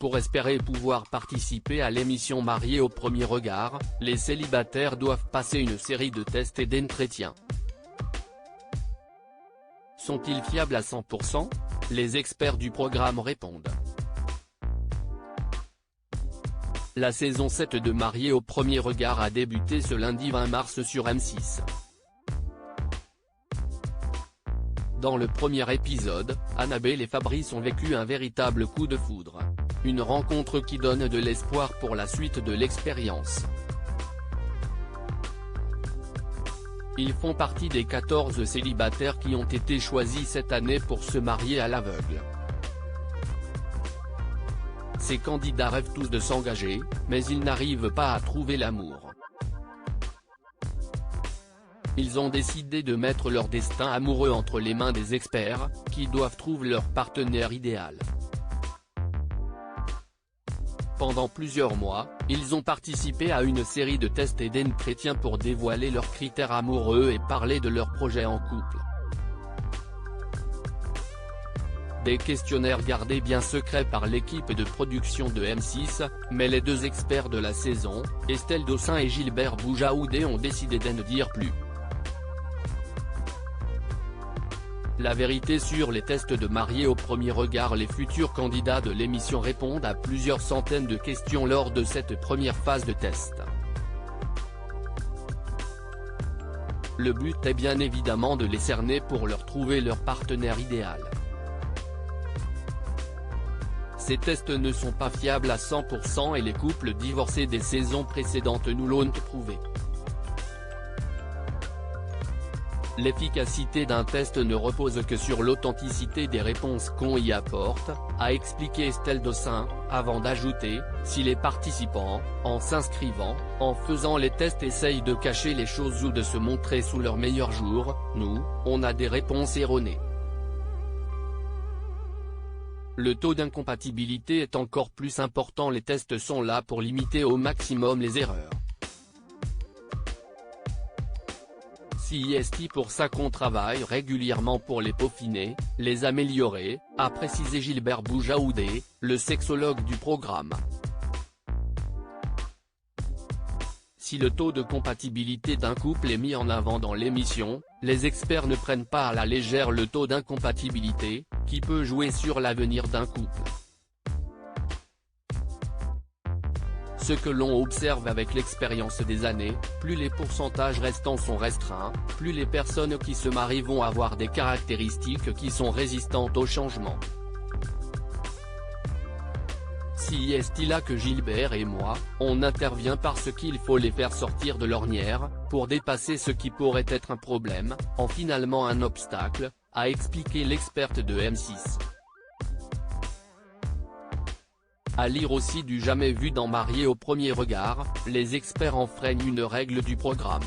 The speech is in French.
Pour espérer pouvoir participer à l'émission Mariés au premier regard, les célibataires doivent passer une série de tests et d'entretiens. Sont-ils fiables à 100%? Les experts du programme répondent. La saison 7 de Mariés au premier regard a débuté ce lundi 20 mars sur M6. Dans le premier épisode, Annabelle et Fabrice ont vécu un véritable coup de foudre. Une rencontre qui donne de l'espoir pour la suite de l'expérience. Ils font partie des 14 célibataires qui ont été choisis cette année pour se marier à l'aveugle. Ces candidats rêvent tous de s'engager, mais ils n'arrivent pas à trouver l'amour. Ils ont décidé de mettre leur destin amoureux entre les mains des experts, qui doivent trouver leur partenaire idéal. Pendant plusieurs mois, ils ont participé à une série de tests et d'entretiens pour dévoiler leurs critères amoureux et parler de leurs projets en couple. Des questionnaires gardés bien secrets par l'équipe de production de M6, mais les deux experts de la saison, Estelle Dossin et Gilbert Boujaoudé ont décidé de ne dire plus. La vérité sur les tests de Mariés au premier regard. Les futurs candidats de l'émission répondent à plusieurs centaines de questions lors de cette première phase de test. Le but est bien évidemment de les cerner pour leur trouver leur partenaire idéal. Ces tests ne sont pas fiables à 100% et les couples divorcés des saisons précédentes nous l'ont prouvé. L'efficacité d'un test ne repose que sur l'authenticité des réponses qu'on y apporte, a expliqué Estelle Dossin, avant d'ajouter, si les participants, en s'inscrivant, en faisant les tests essayent de cacher les choses ou de se montrer sous leur meilleur jour, nous, on a des réponses erronées. Le taux d'incompatibilité est encore plus important. Les tests sont là pour limiter au maximum les erreurs. C'est pour ça qu'on travaille régulièrement pour les peaufiner, les améliorer, a précisé Gilbert Boujaoudé, le sexologue du programme. Si le taux de compatibilité d'un couple est mis en avant dans l'émission, les experts ne prennent pas à la légère le taux d'incompatibilité, qui peut jouer sur l'avenir d'un couple. Ce que l'on observe avec l'expérience des années, plus les pourcentages restants sont restreints, plus les personnes qui se marient vont avoir des caractéristiques qui sont résistantes au changement. Si est là que Gilbert et moi, on intervient parce qu'il faut les faire sortir de l'ornière, pour dépasser ce qui pourrait être un problème, en finalement un obstacle, a expliqué l'experte de M6. À lire aussi du jamais vu dans Mariés au premier regard, les experts enfreignent une règle du programme.